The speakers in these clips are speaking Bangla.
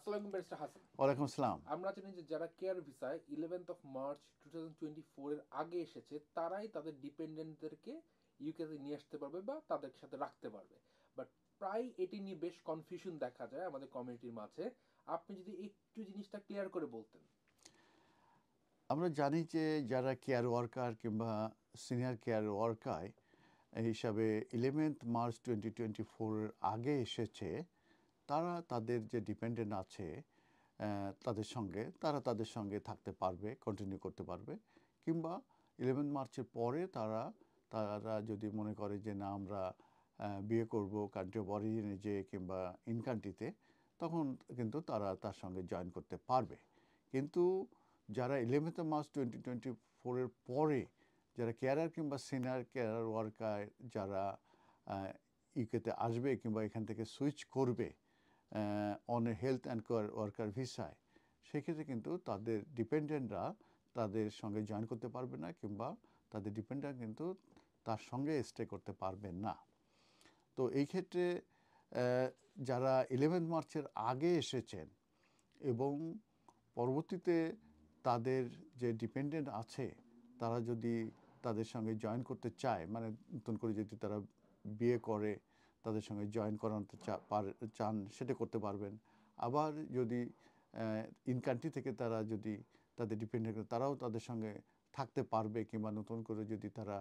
আসসালামু আলাইকুম ব্যারিস্টার হাসান। ওয়ালাইকুম আসসালাম। আমরা জানি যে যারা কেয়ার ভিসায় 11th মার্চ 2024 এর আগে এসেছে তারাই তাদের ডিপেন্ডেন্টদেরকে ইউকেতে নিয়ে আসতে পারবে বা তাদের সাথে রাখতে পারবে। বাট প্রায় এটি নিয়ে বেশ কনফিউশন দেখা যায় আমাদের কমিউনিটির মাঝে। আপনি যদি একটু জিনিসটা ক্লিয়ার করে বলতেন। আমরা জানি যে যারা কেয়ার ওয়ার্কার কিংবা সিনিয়র কেয়ার ওয়ার্কার এই হিসাবে 11 মার্চ 2024 এর আগে এসেছে, তারা তাদের যে ডিপেন্ডেন্ট আছে তাদের সঙ্গে থাকতে পারবে, কন্টিনিউ করতে পারবে। কিংবা 11 মার্চের পরে তারা তারা যদি মনে করে যে না আমরা বিয়ে করব কান্ট্রি অফ অরিজিনে যে কিংবা ইন কান্ট্রিতে, তখন কিন্তু তারা তার সঙ্গে জয়েন করতে পারবে। কিন্তু যারা 11 মার্চ 2024 পরে যারা কেয়ারার কিংবা সিনিয়র কেয়ার ওয়ার্কার যারা ইউকেতে আসবে কিংবা এখান থেকে সুইচ করবে on health and care worker ভিসায়, সেক্ষেত্রে কিন্তু তাদের ডিপেন্ডেন্টরা তাদের সঙ্গে জয়েন করতে পারবে না কিংবা তাদের ডিপেন্ডেন্ট কিন্তু তার সঙ্গে স্টে করতে পারবে না। তো এই ক্ষেত্রে যারা 11 মার্চের আগে এসেছেন এবং পরবর্তীতে তাদের যে ডিপেন্ডেন্ট আছে তারা যদি তাদের সঙ্গে জয়েন করতে চায়, মানে নতুন করে যদি তারা বিয়ে করে তাদের সঙ্গে জয়েন করাতে চান, সেটা করতে পারবেন। আবার যদি ইন কান্ট্রি থেকে তারা যদি তাদের ডিপেন্ডেন্ট তারাও তাদের সঙ্গে থাকতে পারবে কিংবা নতুন করে যদি তারা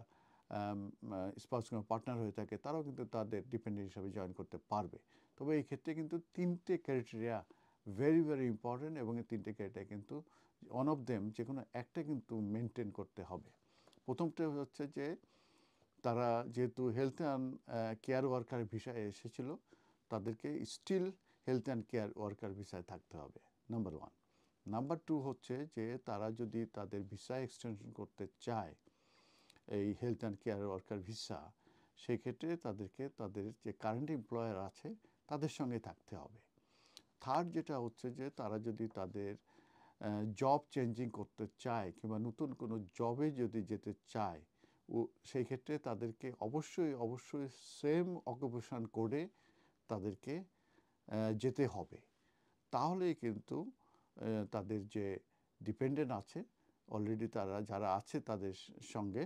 স্পাউস কিংবা পার্টনার হয়ে থাকে তারাও কিন্তু তাদের ডিপেন্ডেন্ট হিসাবে জয়েন করতে পারবে। তবে এই ক্ষেত্রে কিন্তু তিনটে ক্রাইটেরিয়া ভেরি ভেরি ইম্পর্টেন্ট এবং এই তিনটে ক্রাইটেরিয়া কিন্তু ওয়ান অফ দেম যে কোনো একটা কিন্তু মেনটেন করতে হবে। প্রথমটা হচ্ছে যে তারা যেহেতু হেলথ অ্যান্ড কেয়ার ওয়ার্কার ভিসায় এসেছিল, তাদেরকে still health and care worker ভিসায় থাকতে হবে, নাম্বার ওয়ান। নাম্বার টু হচ্ছে যে তারা যদি তাদের ভিসা এক্সটেনশন করতে চায় এই health and care worker visa, সেক্ষেত্রে তাদেরকে তাদের যে কারেন্ট এমপ্লয়ার আছে তাদের সঙ্গে থাকতে হবে। থার্ড যেটা হচ্ছে যে তারা যদি তাদের জব চেঞ্জিং করতে চায় কিংবা নতুন কোনো জবে যদি যেতে চায়, সেই ক্ষেত্রে তাদেরকে অবশ্যই সেম অকুপেশন করে তাদেরকে যেতে হবে। তাহলেই কিন্তু তাদের যে ডিপেন্ডেন্ট আছে অলরেডি তারা যারা আছে তাদের সঙ্গে,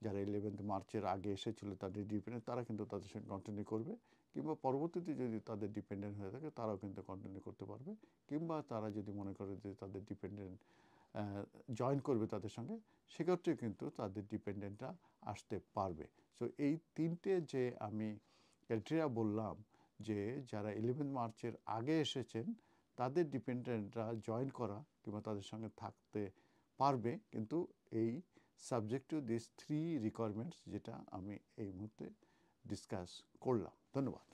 যারা 11 মার্চের আগে এসেছিল তাদের ডিপেন্ডেন্ট, তারা কিন্তু তাদের সঙ্গে কন্টিনিউ করবে। কিংবা পরবর্তীতে যদি তাদের ডিপেন্ডেন্ট হয়ে থাকে তারাও কিন্তু কন্টিনিউ করতে পারবে। কিংবা তারা যদি মনে করে যে তাদের ডিপেন্ডেন্ট জয়েন করবে তাদের সঙ্গে, সেক্ষেত্রেও কিন্তু তাদের ডিপেন্ডেন্টরা আসতে পারবে। সো এই তিনটে যে আমি ক্রাইটেরিয়া বললাম, যে যারা 11 মার্চের আগে এসেছেন তাদের ডিপেন্ডেন্টরা জয়েন করা কিংবা তাদের সঙ্গে থাকতে পারবে, কিন্তু এই subject to this three requirements যেটা আমি এই মুহূর্তে ডিসকাস করলাম। ধন্যবাদ।